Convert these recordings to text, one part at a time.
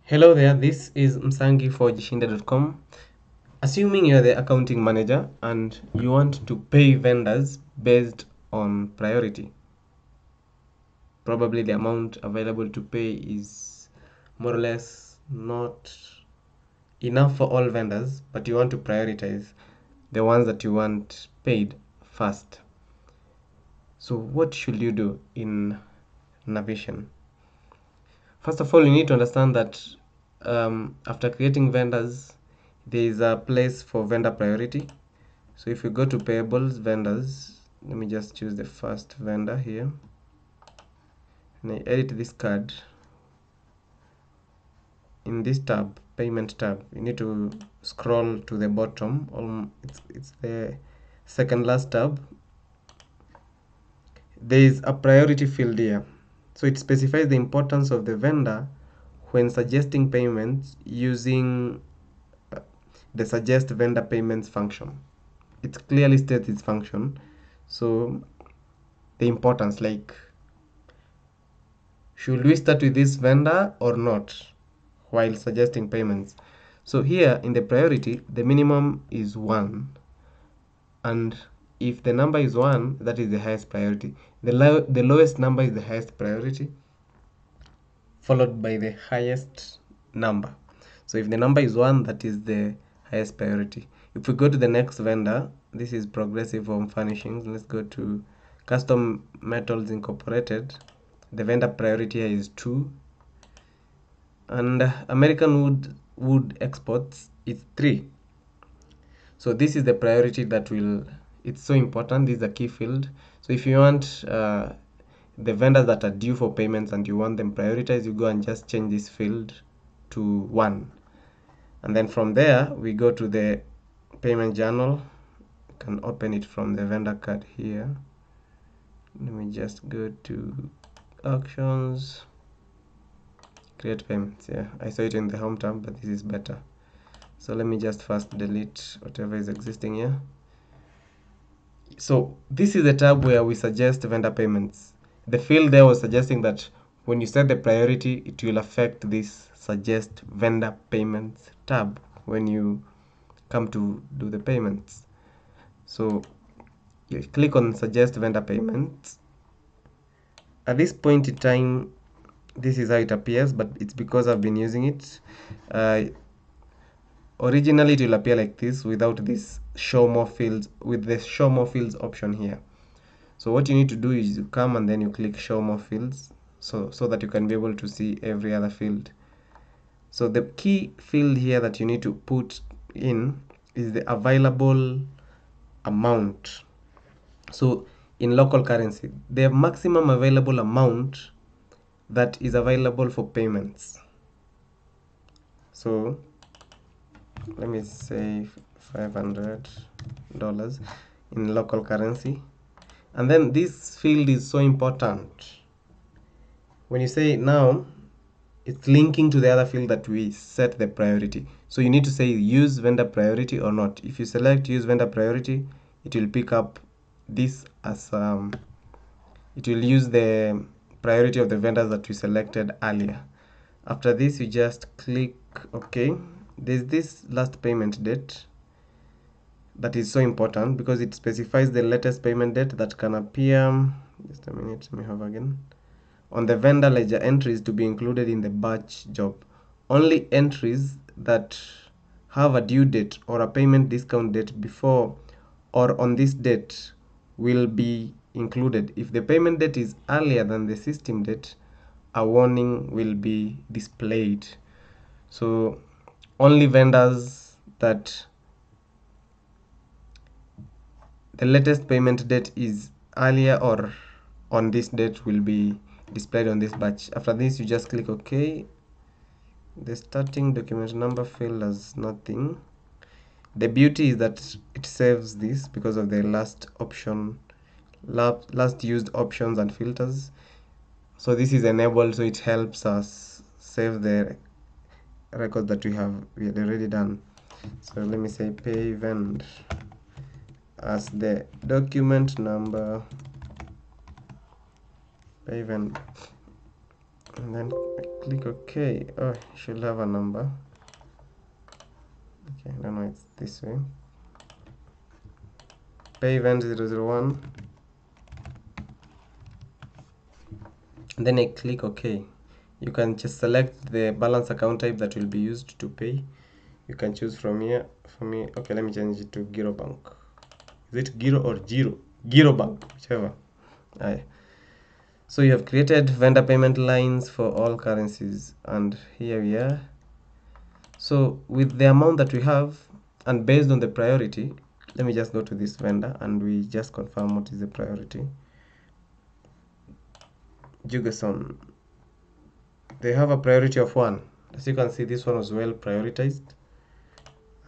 Hello there, this is Msangi for jishinda.com. Assuming you're the accounting manager and you want to pay vendors based on priority. Probably the amount available to pay is more or less not enough for all vendors, but you want to prioritize the ones that you want paid first. So what should you do in Navision? First of all, you need to understand that after creating vendors, there is a place for vendor priority. So if you go to payables vendors, let me just choose the first vendor here, and I edit this card. In this tab, payment tab, you need to scroll to the bottom. It's the second last tab. There is a priority field here, so it specifies the importance of the vendor when suggesting payments using the suggest vendor payments function. It clearly states its function. So the importance, like, should we start with this vendor or not while suggesting payments? So here in the priority, the minimum is 1, and if the number is 1, that is the highest priority. The lowest number is the highest priority, followed by the highest number. So if the number is 1, that is the highest priority. If we go to the next vendor, this is Progressive Home Furnishings. Let's go to Custom Metals Incorporated. The vendor priority here is 2, and American Wood Exports is 3. So this is the priority that it's so important. This is a key field. So if you want the vendors that are due for payments and you want them prioritized, you go and just change this field to 1. And then from there, we go to the payment journal. You can open it from the vendor card here. Let me just go to Actions, Create Payments. Yeah, I saw it in the Home tab, but this is better. So let me just first delete whatever is existing here. So this is the tab where we suggest vendor payments. The field there was suggesting that when you set the priority, it will affect this suggest vendor payments tab when you come to do the payments. So you click on suggest vendor payments. At this point in time, this is how it appears, but it's because I've been using it. Originally it will appear like this without this show more fields, with the show more fields option here. So what you need to do is you come and then you click show more fields, so that you can be able to see every other field. So the key field here that you need to put in is the available amount. So in local currency, the maximum available amount that is available for payments. So let me say $500 in local currency. And then this field is so important. When you say now, it's linking to the other field that we set the priority. So you need to say use vendor priority or not. If you select use vendor priority, it will pick up this as it will use the priority of the vendors that we selected earlier. After this, you just click OK. There's this last payment date that is so important because it specifies the latest payment date that can appear, just a minute, let me have again, on the vendor ledger entries to be included in the batch job. Only entries that have a due date or a payment discount date before or on this date will be included. If the payment date is earlier than the system date, a warning will be displayed. So only vendors that the latest payment date is earlier or on this date will be displayed on this batch. After this, you just click OK. The starting document number field has nothing. The beauty is that it saves this because of the last used options and filters. So this is enabled, so it helps us save the records that we had already done. So let me say pay vend as the document number, pay vend and then click OK. Oh, it should have a number. Okay, I don't know, it's this way. Pay event 001, and then I click OK. You can just select the balance account type that will be used to pay. You can choose from here. For me, okay, let me change it to Giro Bank. Is it Giro or Giro? Giro Bank, whichever. Aye. So you have created vendor payment lines for all currencies, and here we are. So with the amount that we have, and based on the priority, let me just go to this vendor and we just confirm what is the priority. Jugason, they have a priority of 1. As you can see, this one was well prioritized,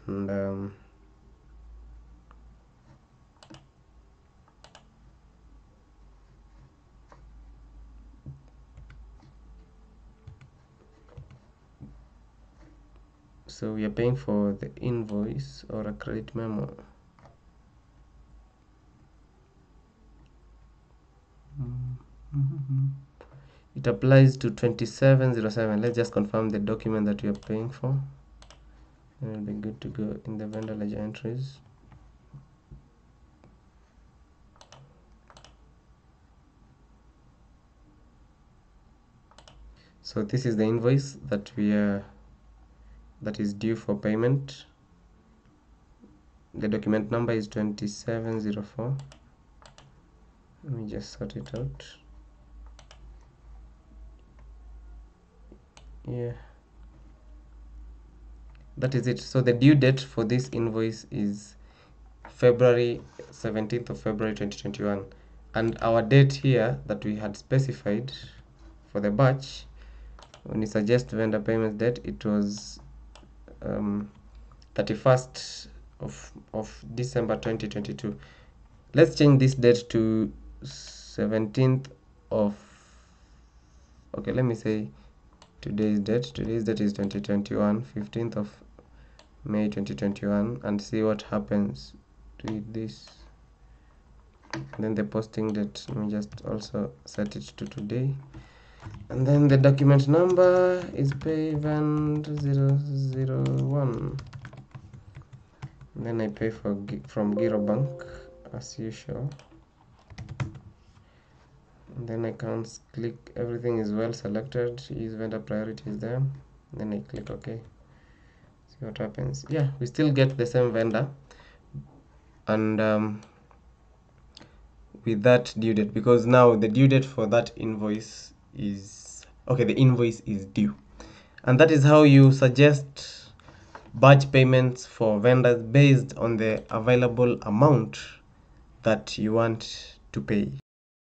and so we are paying for the invoice or a credit memo. It applies to 2707. Let's just confirm the document that we are paying for. And it'll be good to go in the vendor ledger entries. So this is the invoice that that is due for payment. The document number is 2704. Let me just sort it out. Yeah, that is it. So the due date for this invoice is February 17th of February 2021, and our date here that we had specified for the batch, when you suggest vendor payment date, it was 31st of December 2022. Let's change this date to 17th of, okay, let me say today's date is 2021, 15th of May 2021, and see what happens to this. And then the posting date, let me just also set it to today, and then the document number is pay event 001, and then I pay from Giro Bank as usual. And then I can click everything is well selected, use vendor priority is there, then I click OK. See what happens. Yeah, we still get the same vendor, and with that due date, because now the due date for that invoice is okay, the invoice is due. And that is how you suggest batch payments for vendors based on the available amount that you want to pay.